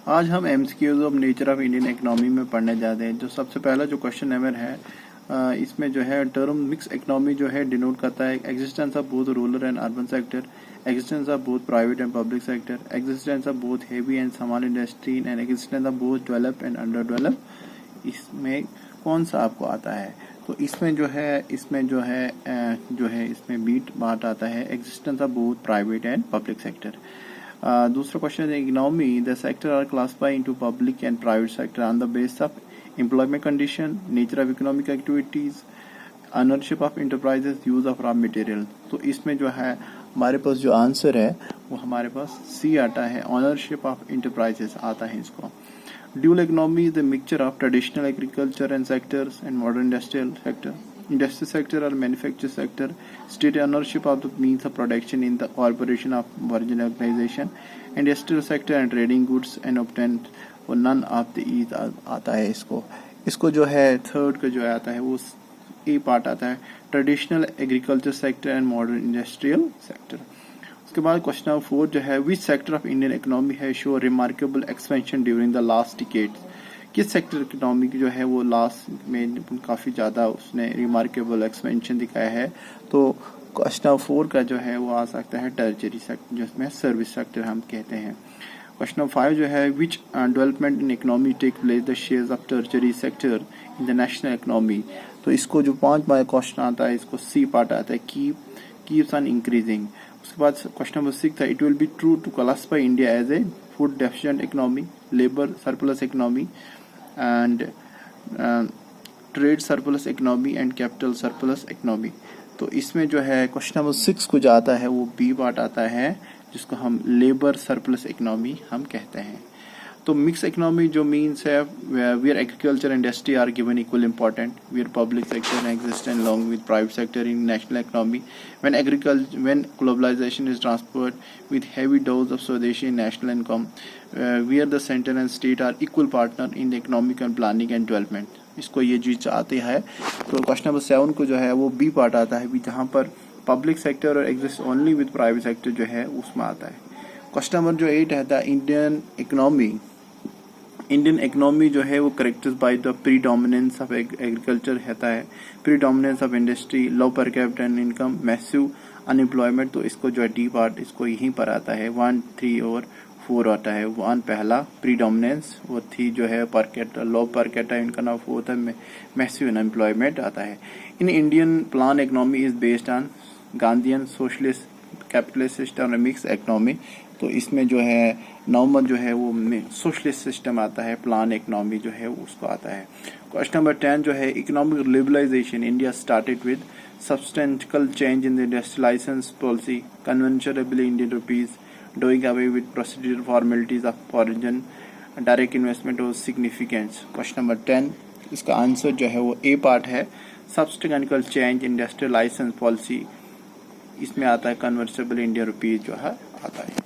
आज हम MCQs of nature of Indian economy में पढ़ने जाते हैं। जो सबसे पहला जो क्वेश्चन नंबर है इसमें जो है टर्म मिक्स इकोनॉमी जो है डिनोट करता है existence of both rural and urban sector, existence of both private and public sector, existence of both heavy and small industry and existence of both developed and under developed. इसमें कौन सा आपको आता है? तो इसमें जो है इसमें बीट पार्ट आता है existence of both private and public sector. दूसरा क्वेश्चन है economy the sector are classified into public and private sector on the base of employment condition, nature of economic activities, ownership of enterprises, use of raw material. तो इसमें जो है हमारे पास जो answer है वो हमारे पास सी आता है, ऑनरशिप ऑफ इंटरप्राइजेस आता है इसको। Dual economy is the mixture of traditional agriculture and sectors and modern industrial sector. Industry sector or manufacture sector, state ownership of the means of production in the corporation of virgin organization, industrial sector and trading goods and obtained वो none of the these आता है इसको जो है third का जो आता है वो ए पार्ट आता है traditional agriculture sector and modern industrial sector. उसके बाद क्वेश्चन नंबर 4 जो है which sector of Indian economy है show remarkable expansion during the last decades. किस सेक्टर इकोनॉमी की जो है वो लास्ट में काफ़ी ज़्यादा उसने रिमार्केबल एक्सपेंशन दिखाया है। तो क्वेश्चन नंबर 4 का जो है वो आ सकता है टर्चरी सेक्टर, जिसमें सर्विस सेक्टर हम कहते हैं। क्वेश्चन नंबर 5 जो है which development in economy take place the shares of tertiary sector in the national economy. तो इसको जो 5 क्वेश्चन आता है इसको सी पार्ट आता है कीप्स ऑन इंक्रीजिंग। उसके बाद क्वेश्चन नंबर 6 था it will be true to classify India as a food deficient economy, labour surplus economy and trade surplus economy and capital surplus economy। तो इसमें जो है क्वेश्चन नंबर 6 को जो आता है वो बी पार्ट आता है जिसको हम लेबर सरप्लस इकोनॉमी हम कहते हैं। तो मिक्स इकोनॉमी जो मीन्स है where agriculture industry are given equal important, where public sector exist along with private sector in national economy, when globalization is transferred with heavy dose of Swadeshi national income, where the center and state are equal partner in the economic and planning and development। इसको ये चीज आती है। तो question number 7 को जो है वो बी पार्ट आता है जहाँ पर पब्लिक सेक्टर और exist only with private sector जो है उसमें आता है। क्वेश्चन नंबर जो 8 रहता है इंडियन इकोनॉमी जो है वो characters by the predominance of agriculture रहता है, predominance of industry, low per capita income, massive unemployment. तो इसको जो है डी पार्ट इसको यहीं पर आता है 1, 3 और 4 आता है। 1 पहला प्रीडोमिनेंस और 3 जो है पर कैपिटा लो पर कैपिटा इनकम और 4 है मैसिव अनएम्प्लॉयमेंट आता है। In Indian plan economy is based on Gandhian socialist capitalist system mix economy. तो इसमें जो है नंबर जो है वो सोशलिस्ट सिस्टम आता है, प्लान इकोनॉमी जो है उसको आता है। क्वेश्चन नंबर 10 जो है economic liberalization India started with substantial change in the industrialization policy, conventionally Indian rupees, doing away with procedural formalities of foreign direct investment और सिग्निफिकेंस। क्वेश्चन नंबर 10 इसका आंसर जो है वो ए पार्ट है substantial change industrialization policy, इसमें आता है कन्वर्सेबल Indian rupees जो है आता है।